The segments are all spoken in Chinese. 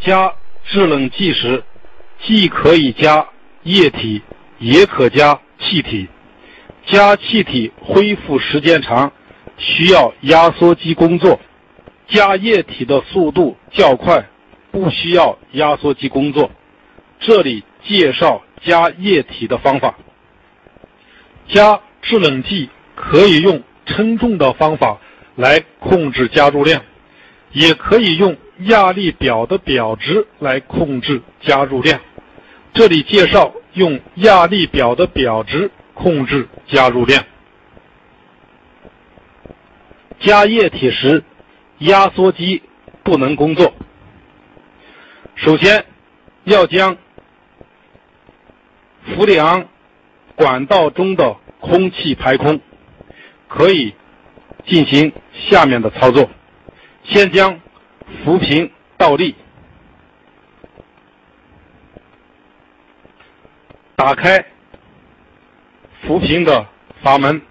加制冷剂时，既可以加液体，也可加气体。加气体恢复时间长，需要压缩机工作；加液体的速度较快，不需要压缩机工作。这里介绍加液体的方法。加制冷剂可以用称重的方法来控制加注量，也可以用压力表的表值来控制加注量。这里介绍用压力表的表值控制加注量。加液体时，压缩机不能工作。首先要将氟利昂管道中的空气排空，可以进行下面的操作。先将氟瓶倒立，打开氟瓶的阀门，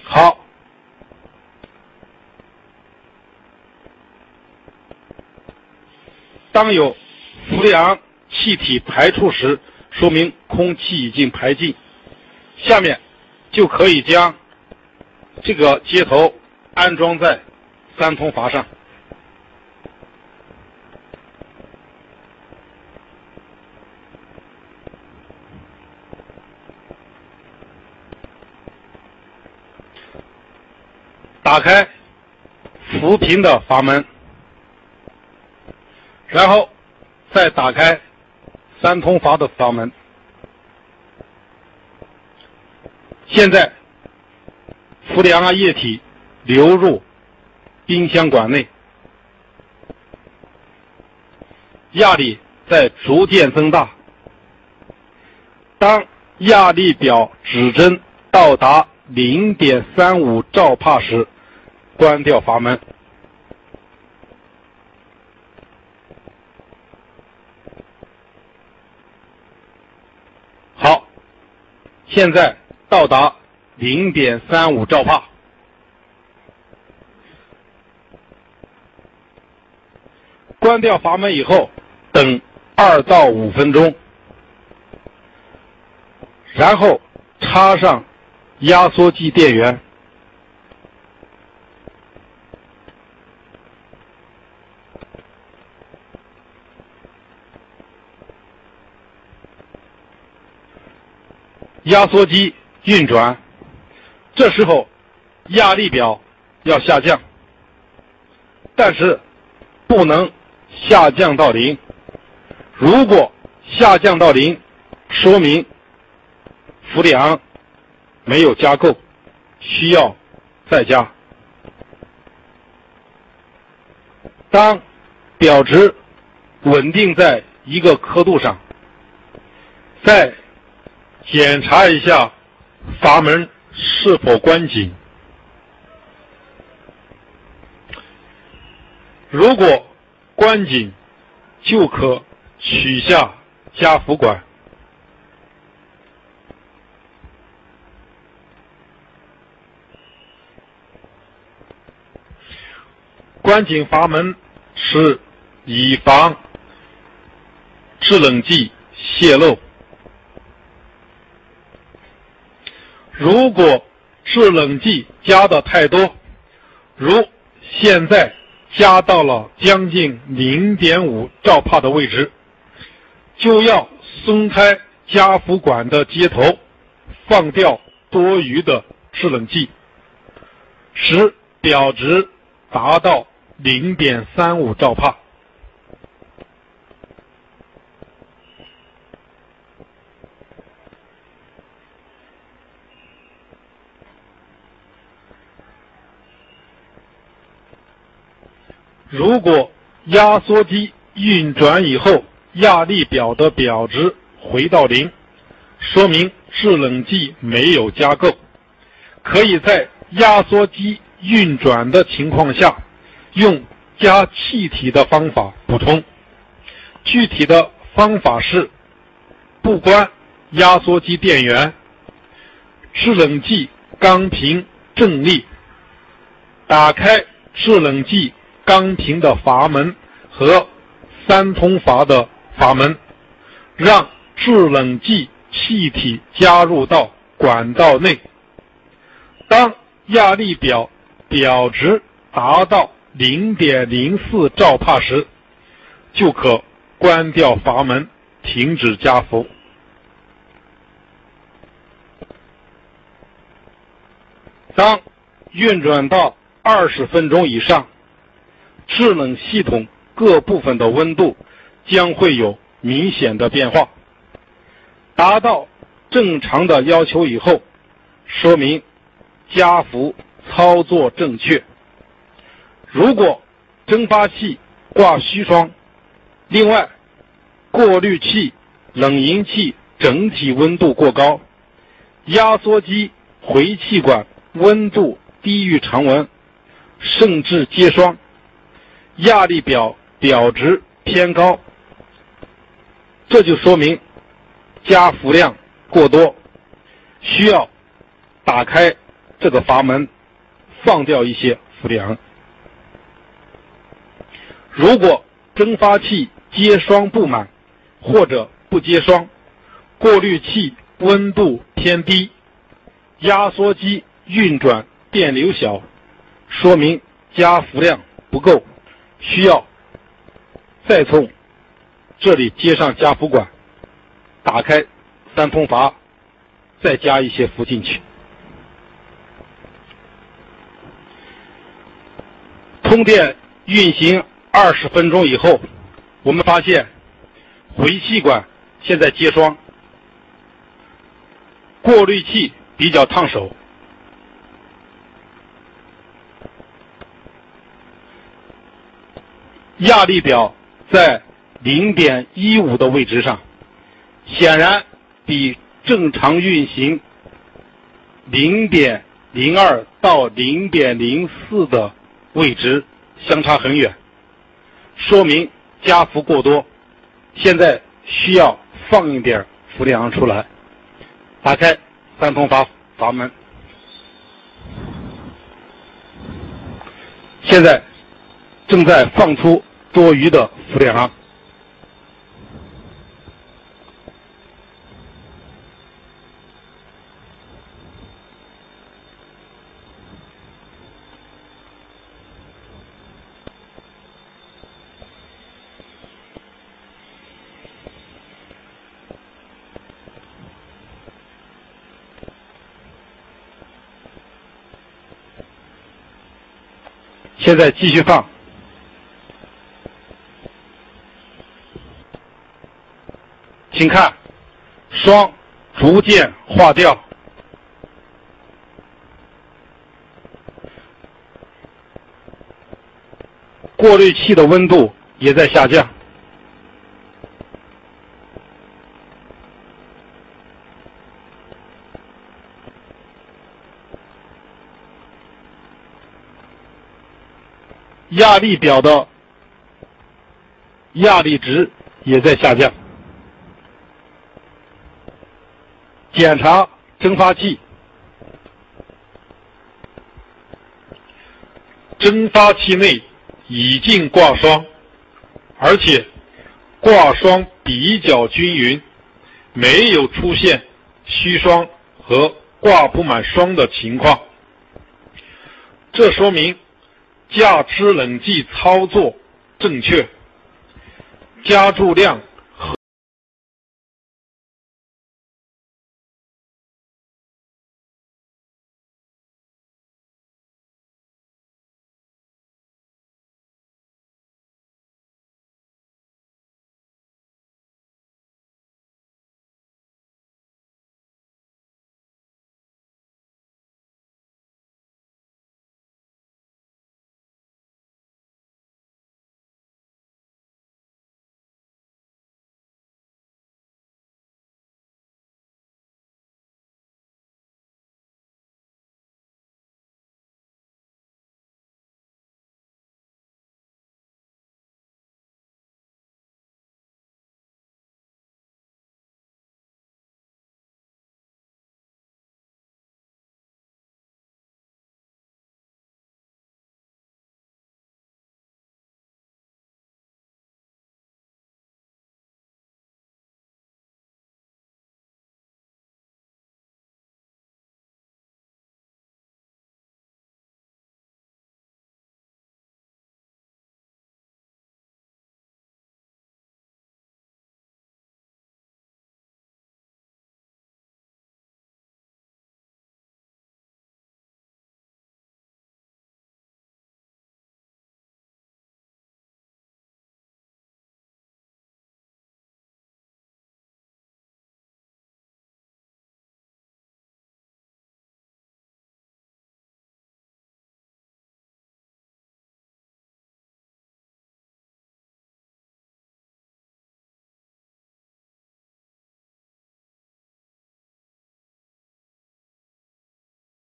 好，当有氟利昂气体排出时，说明空气已经排尽。下面就可以将这个接头安装在三通阀上。打开氟瓶的阀门，然后再打开三通阀的阀门。现在氟利昂液体流入冰箱管内，压力在逐渐增大。当压力表指针到达 0.35 兆帕时，关掉阀门。好，现在到达 0.35 兆帕。关掉阀门以后，等2到5分钟，然后插上压缩机电源。压缩机运转，这时候压力表要下降，但是不能下降到0。如果下降到0，说明氟利昂没有加够，需要再加。当表值稳定在一个刻度上，再检查一下阀门是否关紧。如果关紧，就可取下加氟管。关紧阀门是以防制冷剂泄漏。如果制冷剂加的太多，如现在加到了将近 0.5 兆帕的位置，就要松开加氟管的接头，放掉多余的制冷剂，使表值达到 0.35 兆帕。如果压缩机运转以后，压力表的表值回到0，说明制冷剂没有加够，可以在压缩机运转的情况下，用加气体的方法补充。具体的方法是：不关压缩机电源，制冷剂钢瓶正力，打开制冷剂钢瓶的阀门和三通阀的阀门，让制冷剂气体加入到管道内。当压力表表值达到 0.04 兆帕时，就可关掉阀门，停止加氟。当运转到20分钟以上，制冷系统各部分的温度将会有明显的变化，达到正常的要求以后，说明加氟操作正确。如果蒸发器挂虚霜，另外过滤器、冷凝器整体温度过高，压缩机回气管温度低于常温，甚至结霜，压力表表值偏高，这就说明加氟量过多，需要打开这个阀门，放掉一些氟利昂。如果蒸发器接霜不满或者不接霜，过滤器温度偏低，压缩机运转电流小，说明加氟量不够，需要再从这里接上加氟管，打开三通阀，再加一些氟进去。通电运行20分钟以后，我们发现回气管现在结霜，过滤器比较烫手，压力表在 0.15 的位置上，显然比正常运行 0.02 到 0.04 的位置相差很远，说明加氟过多，现在需要放一点氟利昂出来。打开三通阀门，现在正在放出多余的氟利昂。现在继续放，请看，霜逐渐化掉，过滤器的温度也在下降。压力表的压力值也在下降。检查蒸发器，蒸发器内已经挂霜，而且挂霜比较均匀，没有出现虚霜和挂不满霜的情况。这说明加制冷剂操作正确，加注量